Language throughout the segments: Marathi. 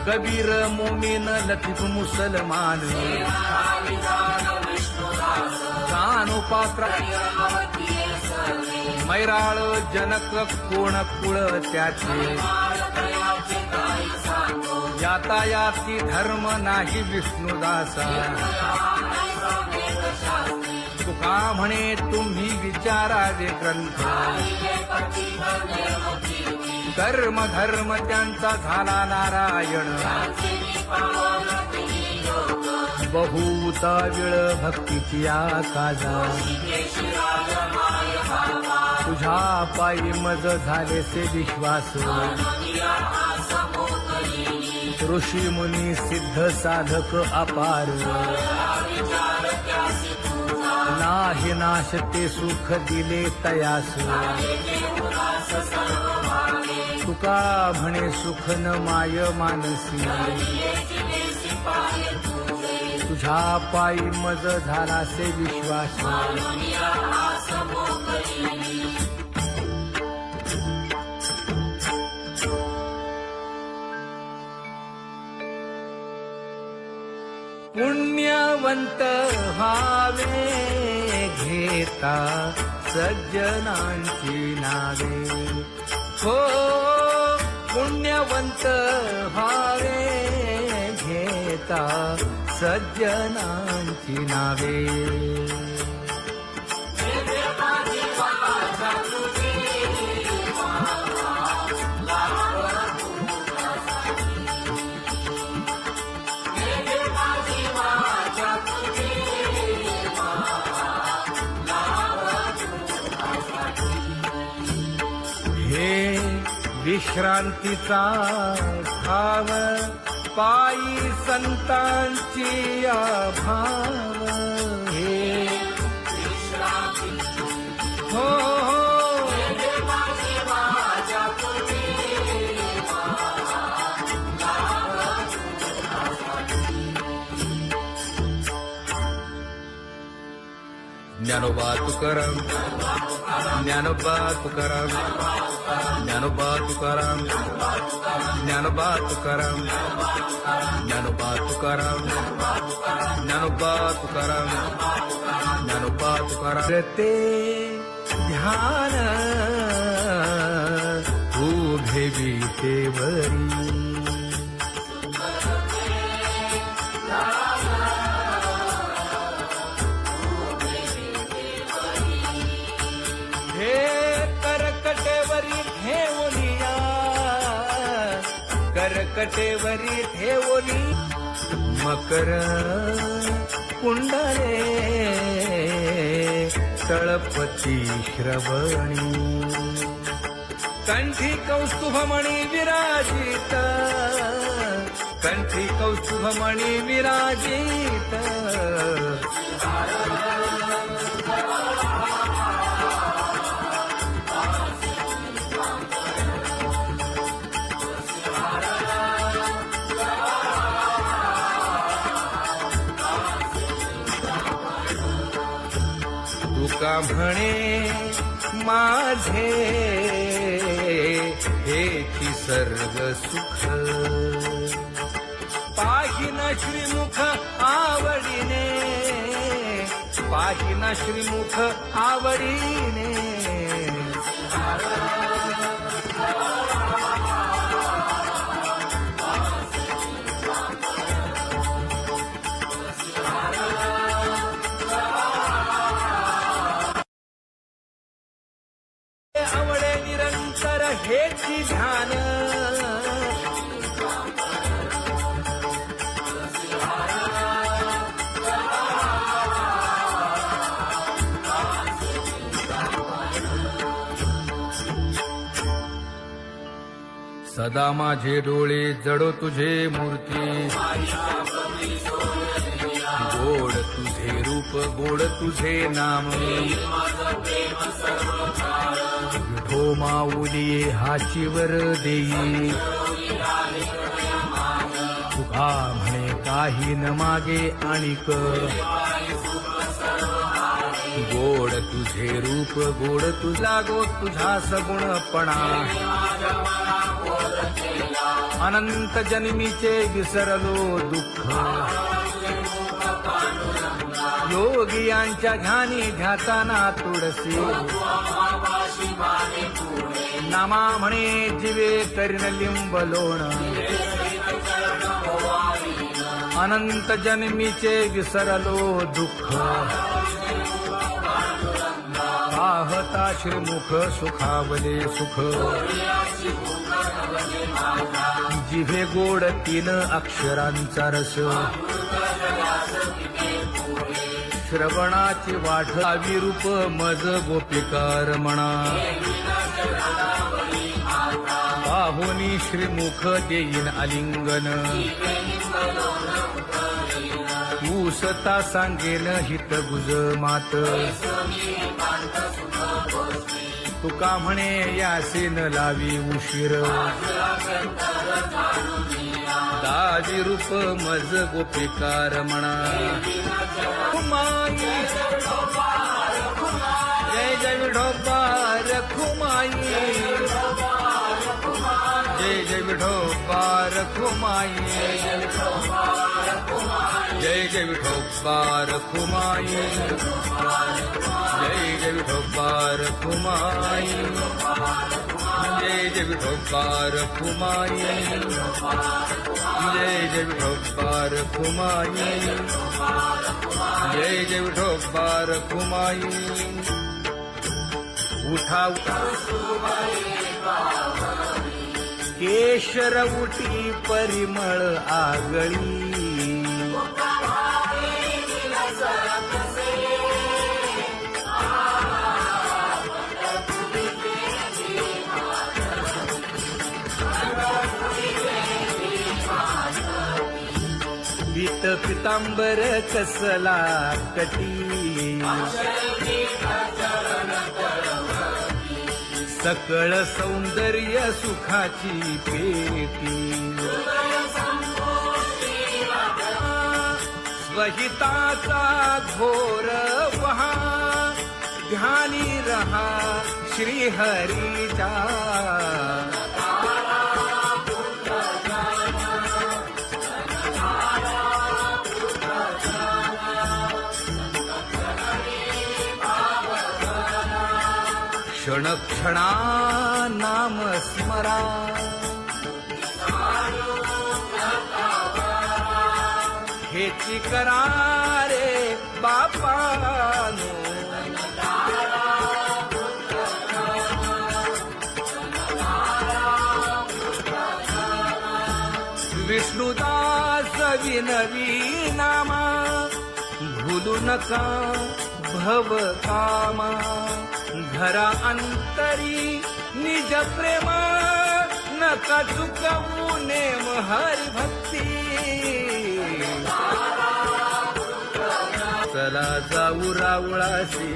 कबीर मोमीन लतीफ मुसलमान कानोपात्र मैराळ जनक कोण कुळ त्याचे यातायाती धर्म नाही विष्णुदासा तुका म्हणे तुम्ही विचारावे ग्रंथ कर्म धर्म त्यांचा झाला नारायण बहुता वेळ भक्तीची आकाजा तुझ्या पायी मज झाले से विश्वास ऋषी मुनी सिद्ध साधक अपार नाही नाश ते सुख दिले तयास तुका म्हणे सुख न माय मानसी तुझ्या पायी मज झाला से विश्वास पुण्यवंत व्हावे घेता सज्जनांची नावे हो पुण्यवंत व्हावे घेता सज्जनांची नावे विश्रांतीचा भाव पायी संतांची भाव हे हो ज्ञानोबा तुकाराम ज्ञानोबा तुकाराम ज्ञानोबा तुकाराम ज्ञानोबा तुकाराम ज्ञानोबा तुकाराम ज्ञानोबा तुकाराम ज्ञानोबा तुकाराम ते ध्यान उभे विटेवरी करकटेवरी ठेवली मकर कुंडले तळपती श्रवणी कंठी कौस्तुभमणी विराजित कंठी कौस्तुभमणी विराजित तुका म्हणे माझे हेची सर्व सुख पाहिना श्रीमुख आवडीने पाहिना श्रीमुख आवडीने आवडे निरंतर हेची ध्यान सदा माझे डोळे जडो तुझे मूर्ती गोड तुझे रूप गोड तुझे नाम विठो माऊली हाचीवर देई तुका म्हणे काही न मागे आणिक गोड तुझे रूप गोड तुझा गो तुझा सगुणपणा अनंत जन्मीचे विसरलो दुःख योगियांच्या ध्यानी ध्याताना तुळसी नामा म्हणे जीवे करीन लिंब लोण अनंत जन्मीचे विसरलो दुःख पाहता श्रीमुख सुखावले सुख जिभे गोड 3 अक्षरांचा रस श्रवणाची वाट विरूप मज गोपिकार म्हणा पाहुनी श्रीमुख देईन आलिंगन ऊसता सांगेन हित गुज मात तुका म्हणे यासीन लावी उशीर दाजी रूप मज गोपिकार म्हणा खुमाई जय जय विठोबार खुमाई जय जय विठोबार खुमाई जय जय विठोबार खुमाई जय जय विठोबार खुमाई जय जय विठोबार खुमाई जय जय विठोबार खुमाई जय जय विठोबार खुमाई उठा केशर उठी परिमळ आगळी पीत पितांबर कसला कटी सकळ सौंदर्य सुखाची पेटी स्वहिताचा घोर वहा ध्यानी रहा श्रीहरीचा क्षण क्षणा नाम स्मरा हेची करा रे बापानो विष्णुदास विनवी नामा भूलू नका भव कामा धरा अंतरी निज प्रेम नका चुकवू नेम हरी भक्ती चला जाऊ रावळाशी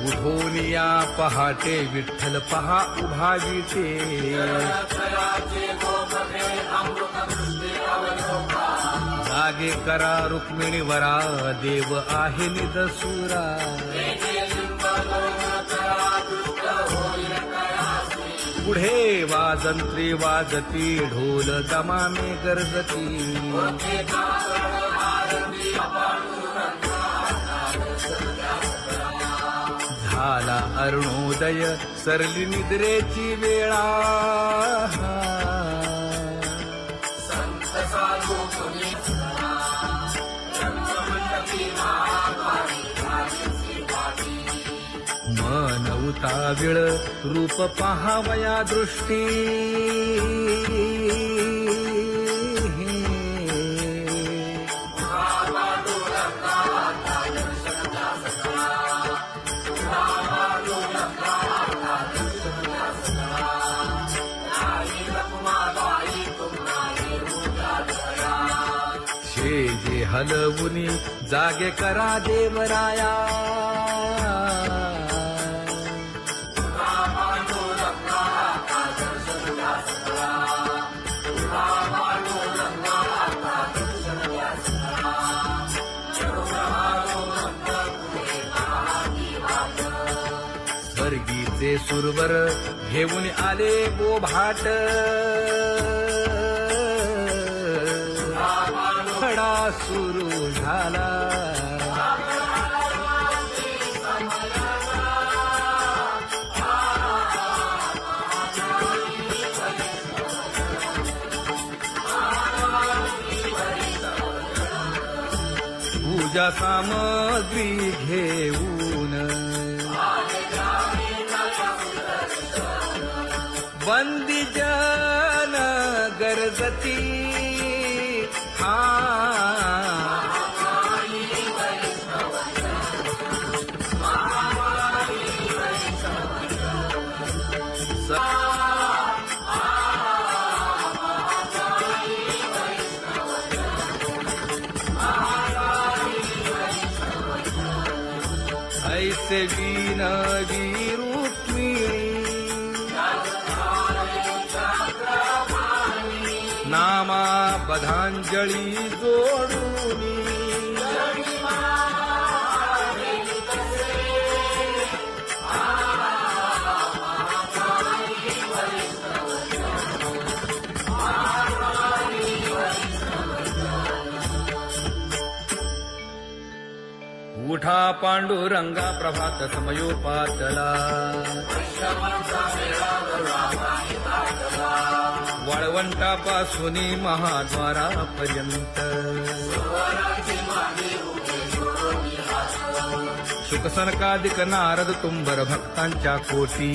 उठून या पहाटे विठ्ठल पहा उभा विटे जागे करा रुक्मिणी वरा देव आहे निदसुरा पुढे वाजंत्री वाजती ढोल दमामे गरजती झाला अरुणोदय सरली निद्रेची वेळा मन उताविळ रूप पहावया दृष्टी शेजे हलवुनी जागे करा देवराया स्वर्गीचे सुरवर घेऊन आले बोभाट खडा सुरू झाला पूजा सामग्री घेऊन बंदी जन गरजती ऐसे विनवी रुक्मिणी नामा बधांजळी जोडूनी उठा पांडुरंगा प्रभात समयोपातला वाळवंटापासून महाद्वारापर्यंत शुकसनकादिक नारद तुंबर भक्तांच्या कोटी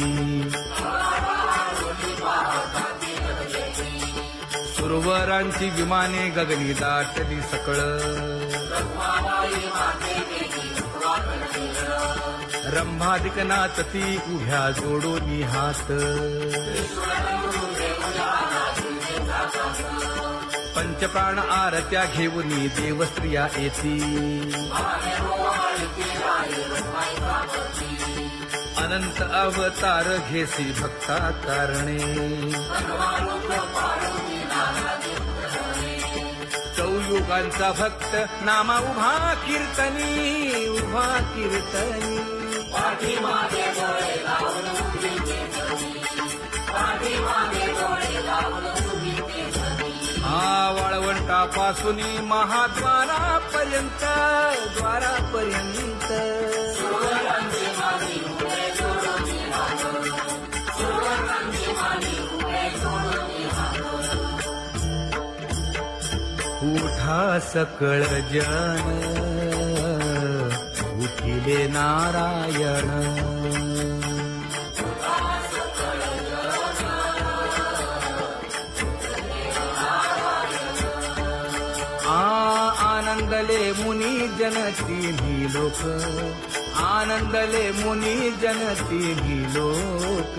सुरवरांची विमाने गगनी दाटली सकळ रंभादिक नाचती उभ्या जोडोनी हात पंचप्राण आरत्या घेऊनी देवस्त्रिया येती अनंत अवतार घेसी भक्ता कारणे चौयुगांचा भक्त नामा उभा कीर्तनी पाठीमागे डोळे लावून वाळवंटापासून महाद्वारापर्यंत उठा सकळ जन उठिले नारायण आनंदले मुनी जन तिन्ही लोक आनंदले मुनी जन तिन्ही लोक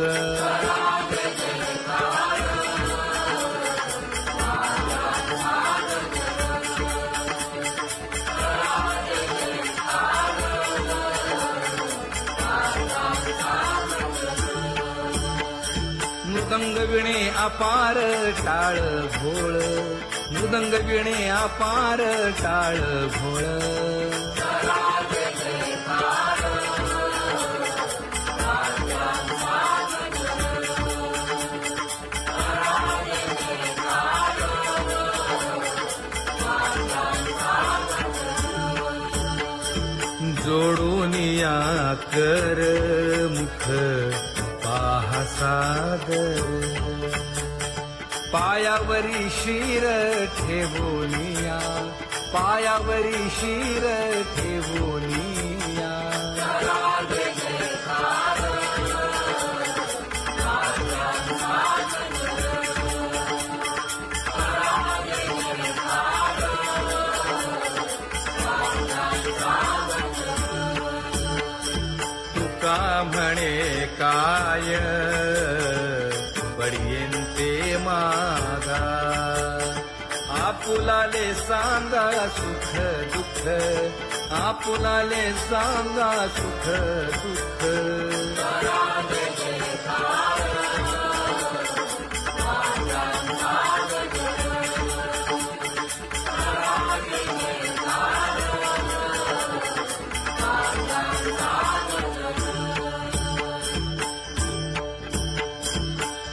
मृदंग विणे अपार टाळ भोळ मृदंग विणे अपार टाळ भोळ जोडून या कर मुख पाहा सागर पायावरी शिर ठेवोनिया पायावरी शिर ठेवोनिया तुका म्हणे काय बडियेंते मागा आपुलाले सांगा सुख दुःख आपुलाले सांगा सुख दुःख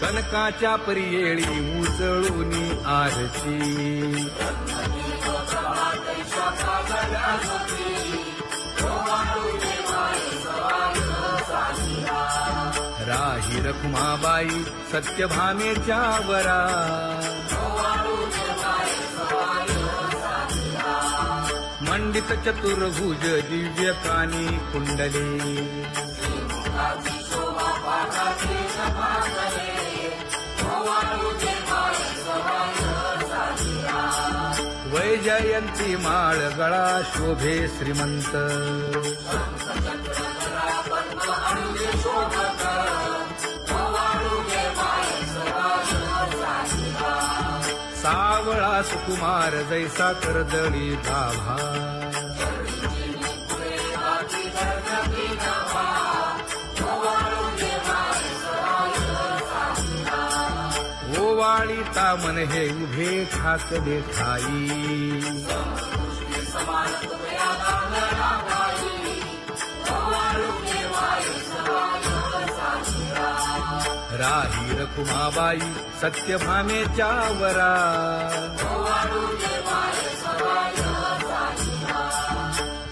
कनकाच्या परियेळी उजळूनी आरती राही रखुमाबाई सत्यभामेच्या वरा मंडित चतुर्भुज दिव्य कानी कुंडले वैजयंती माळ गळा शोभे श्रीमंत सावळा सुकुमार जैसा कर्दळी गाभा ओवाळीता मन हे उभे ठाकले ठाई राही रखुमाबाई सत्यभामेच्या वरा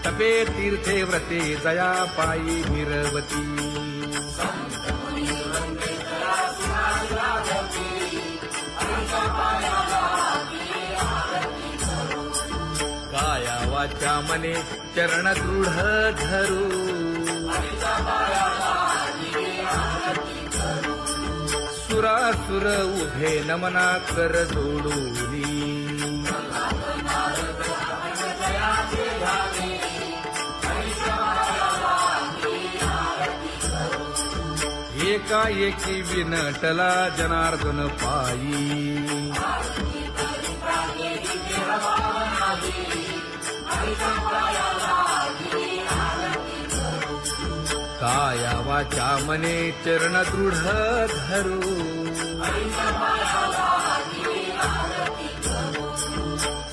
तपे तीर्थे व्रते जया पायी निरवती काया वाचा मने चरण दृढ धरू सुरासुर उभे नमना कर जोडूनी एकाएकी विनटला जनार्दन पायी काया वाचा मने चरण दृढ धरू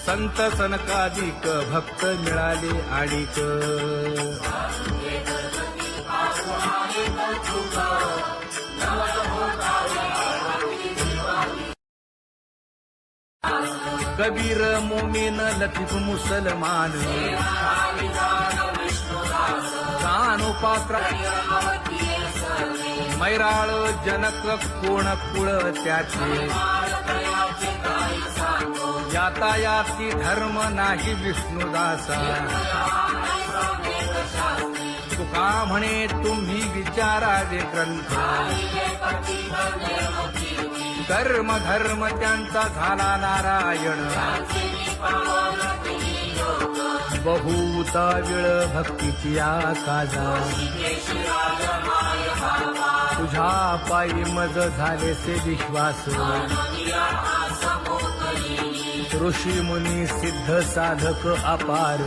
संत सनकादिक भक्त मिळाले आणिक कबीर मोमीन लतीफ मुसलमान कानोपात्र मैराळ जनक कोण कुळ त्याचे यातायाती धर्म नाही विष्णुदासा तुका म्हणे तुम्ही विचारावे ग्रंथ कर्म धर्म त्यांचा झाला नारायण बहुता वेळ भक्तीची आकाजा तुझ्या पायी मज झाले से विश्वास ऋषी मुनी सिद्ध साधक अपार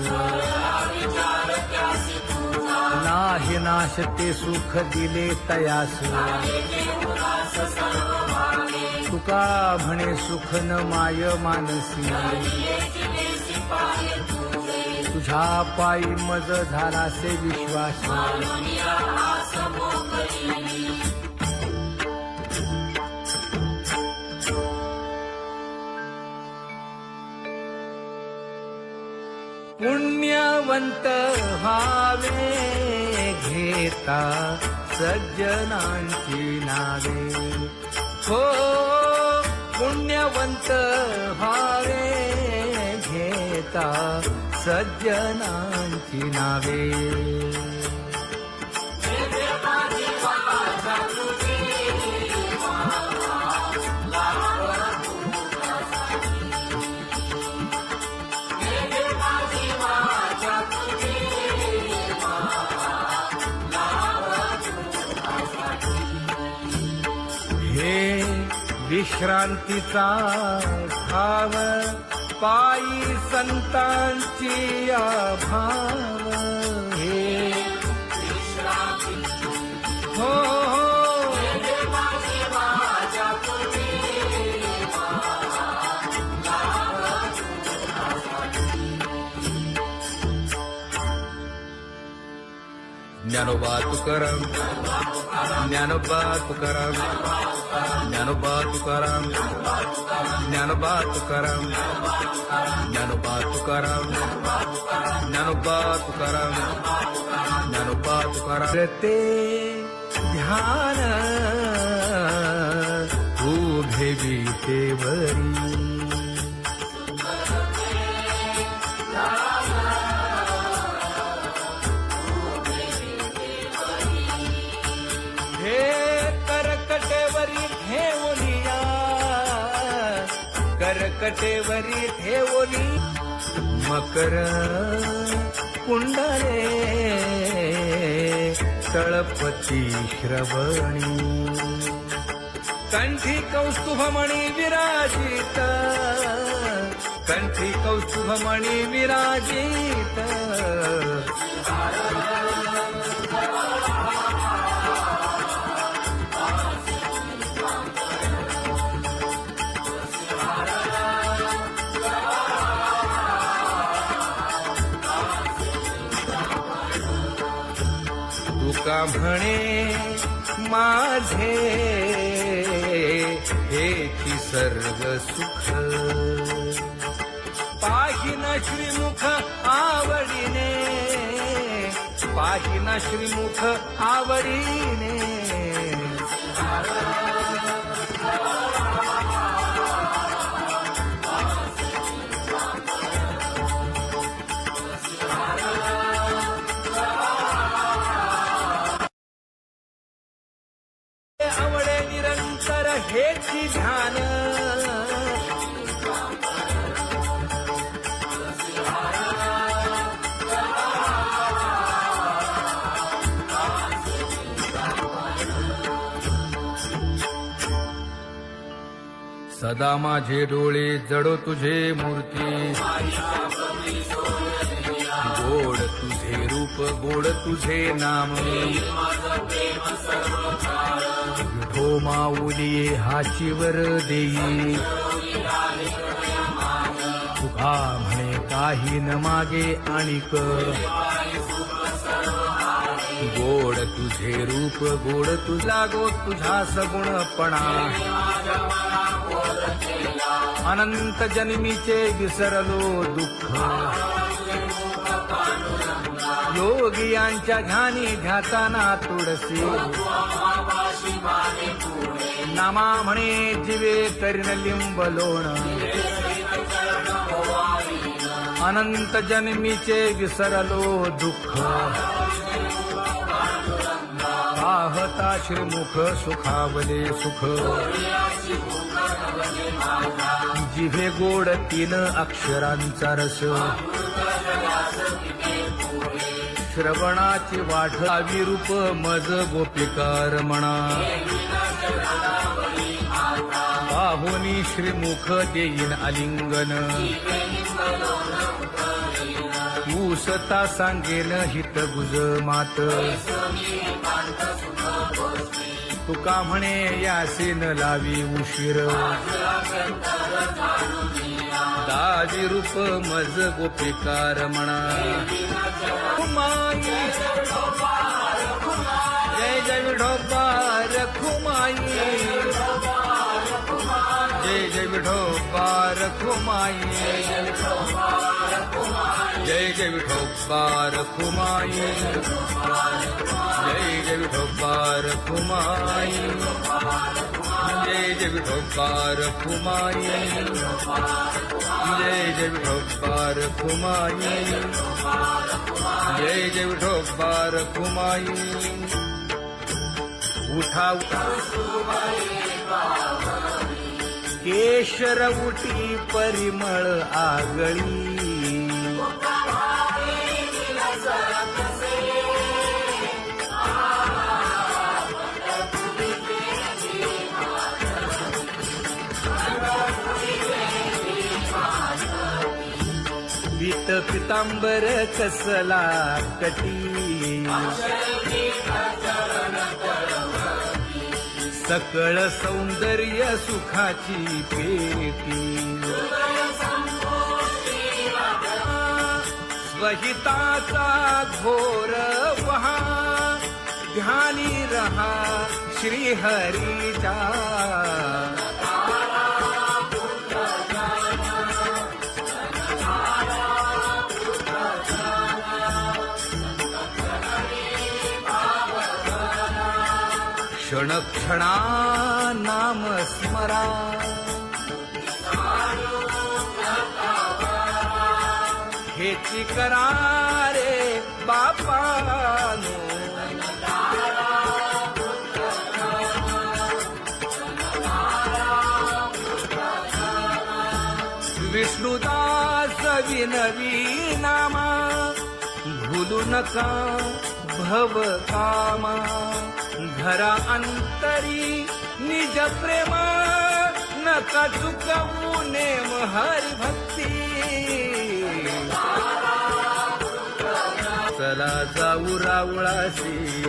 नाही नाश ते सुख दिले तयास तुका म्हणे सुख न माय मानसी तुझ्या पायी मज झाला से विश्वास पुण्यवंत व्हावे घेता सज्जनांची नावे हो पुण्यवंत व्हावे घेता सज्जनांची नावे हे विश्रांतीचा भाव पायी संतांची भाव हे हो ज्ञानोबा तुकाराम, ज्ञानोबा तुकाराम, ज्ञानोबा तुकाराम, ज्ञानोबा तुकाराम, ज्ञानोबा तुकाराम, ज्ञानोबा तुकाराम, ज्ञानोबा तुकाराम. ते ध्यान उभे विटेवरी, हे करकटेवरी ठेवलिया, करकटेवरी ठेवली मकर कुंडले तळपती श्रवणी, कंठी कौस्तुभमणी विराजित, कंठी कौस्तुभमणी विराजित. तुका म्हणे माझे हेची सर्व सुख, पाहिन श्रीमुख आवडीने, पाहिन श्रीमुख आवडीने. आवडे निरंतर हेची ध्यान, सदा माझे डोळे जडो तुझे मूर्ती, गोड तुझे रूप गोड तुझे नाम. विठो माऊली हाचीवर देई, तुका म्हणे काही न मागे आणिक. गोड तुझे रूप गोड तुझा गो तुझा सगुणपणा, अनंत जन्मीचे विसरलो दुःख. योगियांच्या ध्यानी ध्याताना तुळसी, नामा म्हणे जीवे करीन लिंब लोण. अनंत जन्मीचे विसरलो दुःख, पाहता श्रीमुख सुखावले सुख. जिभे गोड 3 अक्षरांचा रस, श्रवणाची वाट विरूप मज गोपिका रमणा. पाहुनी श्रीमुख देईन आलिंगन, ऊसता सांगेन हित गुज मात. तुका म्हणे यासे न लावी उशीर, दाजी रूप मज गोपिका रमणा. जय जय विठोबा रखुमाई, जय जय विठोबा रखुमाई, जय जय विठोबा रखुमाई, जय जय विठोबा रखुमाई, जय जय विठोबा रखुमाई, जय जय विठोबा रखुमाई, जय जय विठोबा रखुमाई. उठा केशर उटी परिमळ आगळी, पीत पितांबर कसला कटी, सकळ सौंदर्य सुखाची पेटी. स्वहिताचा घोर वहा, ध्यानी रहा श्री हरीचा. क्षण क्षणा नाम स्मरा. हेची करा रे बापानो. विष्णुदास विनवी नामा. भूलू नका भव कामा. धरा अंतरी निज प्रेम. नका चुकवू नेम हरी भक्ती. चला जाऊ रावळाशी.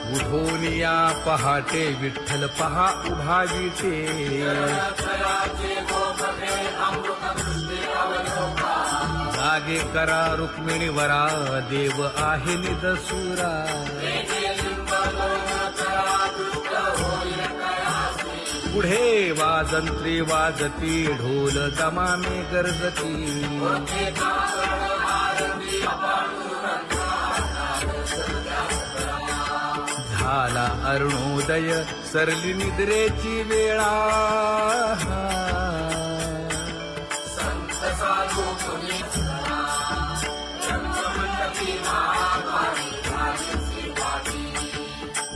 उठोनिया पहाटे विठ्ठल पहा उभा विटे. जागे करा रुक्मिणी वरा. देव आहे निदसुरा. पुढे वाजंत्री वाजती. ढोल दमामे गरजती. झाला अरुणोदय सरली निद्रेची वेळा.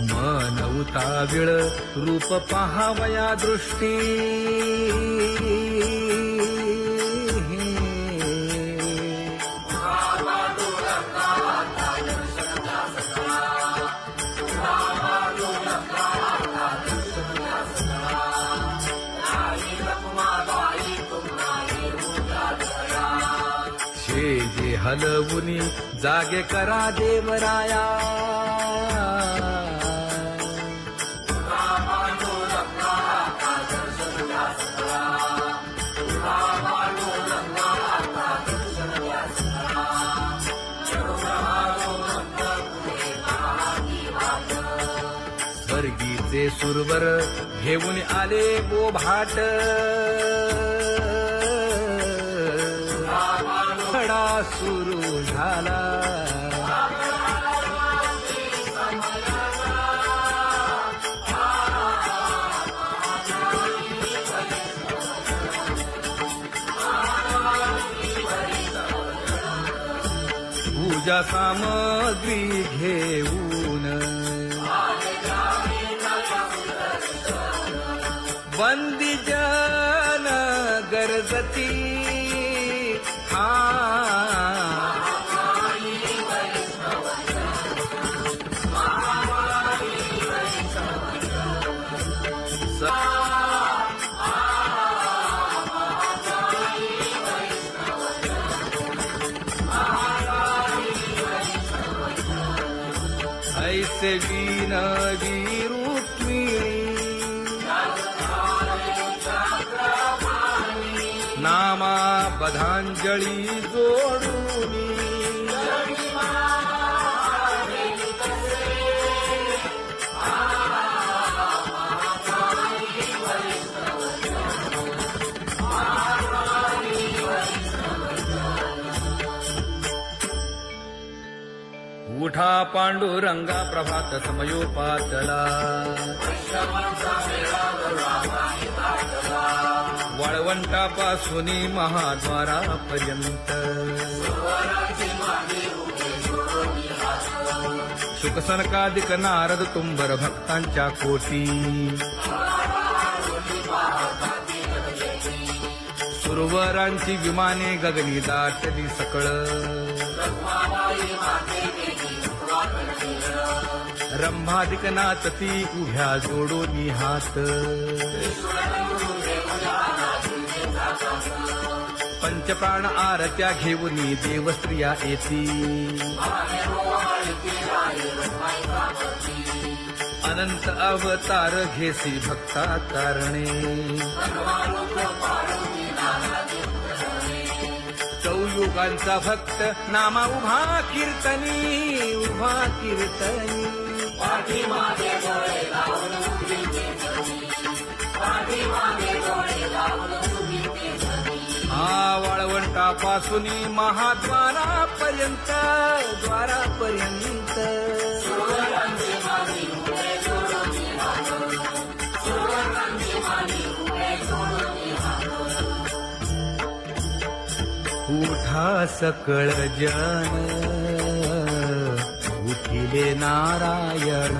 मन उताविळ रूप पहावया दृष्टी. जे हलवुनी जागे करा देवराया. स्वर्गीचे सुरवर घेऊन आले बोभाट. खडा सुरू झाला. पूजा सामग्री घेऊन. वंदी जन गरजती. ऐसे विनवी रुक्मिणी. नामा बधांजळी जोडूनी. उठा पांडुरंगा प्रभात समयोपातला. वाळवंटापासून महाद्वारापर्यंत. शुकसनकादिक नारद तुंबर भक्तांच्या कोटी. सुरवरांची विमाने गगनी दाटली सकळ. रंभादिक नाचती उभ्या जोडोनी हात. पंचप्राण आरत्या घेऊनी देवस्त्रिया येती. अनंत अवतार घेसी भक्ता कारणे. युगांचा भक्त नामा उभा कीर्तनी उभा कीर्तनी पाठीमागे डोळे लावून उभी ते जमी, पाठीमागे डोळे लावून उभी ते जमी. वाळवंटापासून महाद्वारापर्यंत द्वारापर्यंत सुवर्णांची माली उभे जोडून हात, सुवर्णांची माली उभे जोडून हात. उठा सकळ जन उठिले नारायण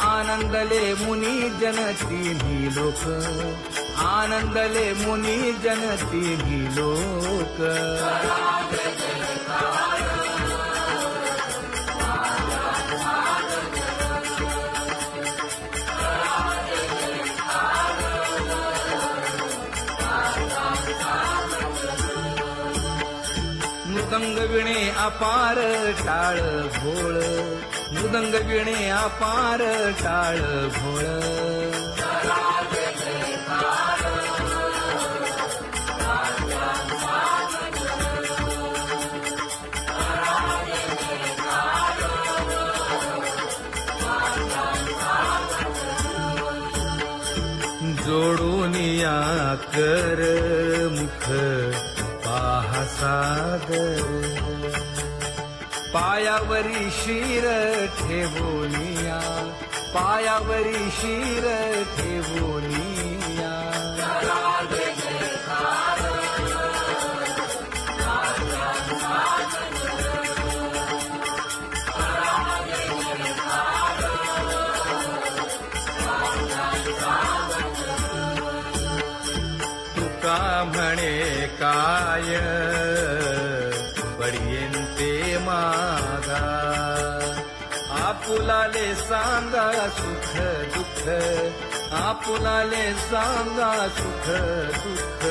आनंदले मुनी जन तिन्ही लोक आनंदले मुनी जन तिन्ही लोक मृदंग विणे अपार टाळ भोळ मृदंग विणे अपार टाळ भोळ जोडून या कर मुख पाहा सागर पायावरी शिर ठेवोनिया पायावरी शिर ठेवोनिया तुका म्हणे काय पडियेंते मागा आपुलाले सांगा सुख दुःख आपुलाले सांगा सुख दुःख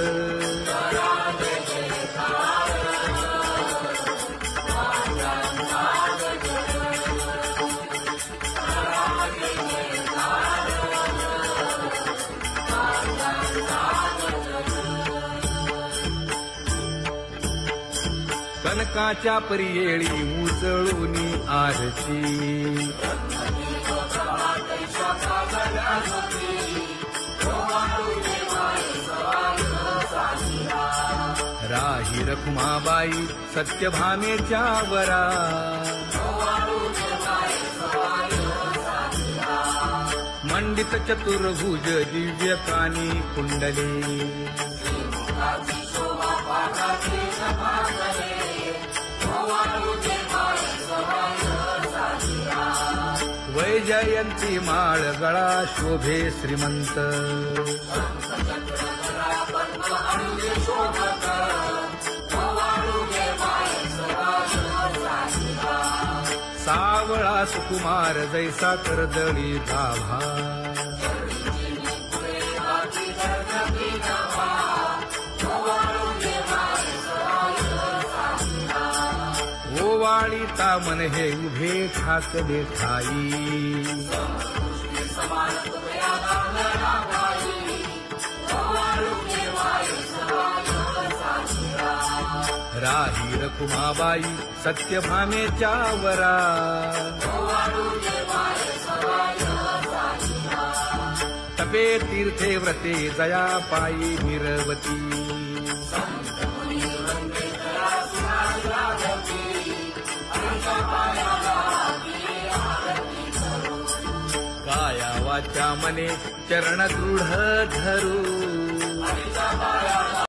कनकाच्या परियेळी उजळूनी आरती राही रखुमाबाई सत्यभामेच्या वरा मंडित चतुर्भुज दिव्य कानी कुंडली वैजयंती माळ गळा शोभे श्रीमंत सावळा सुकुमार जैसा करदळी गाभा ओवाळीता मन हे उभे ठाकले ठाई राही रखुमाबाई सत्यभामेच्या वरा तपे तीर्थे व्रते जया पायी निरवती काया वाचा मने चरण दृढ धरू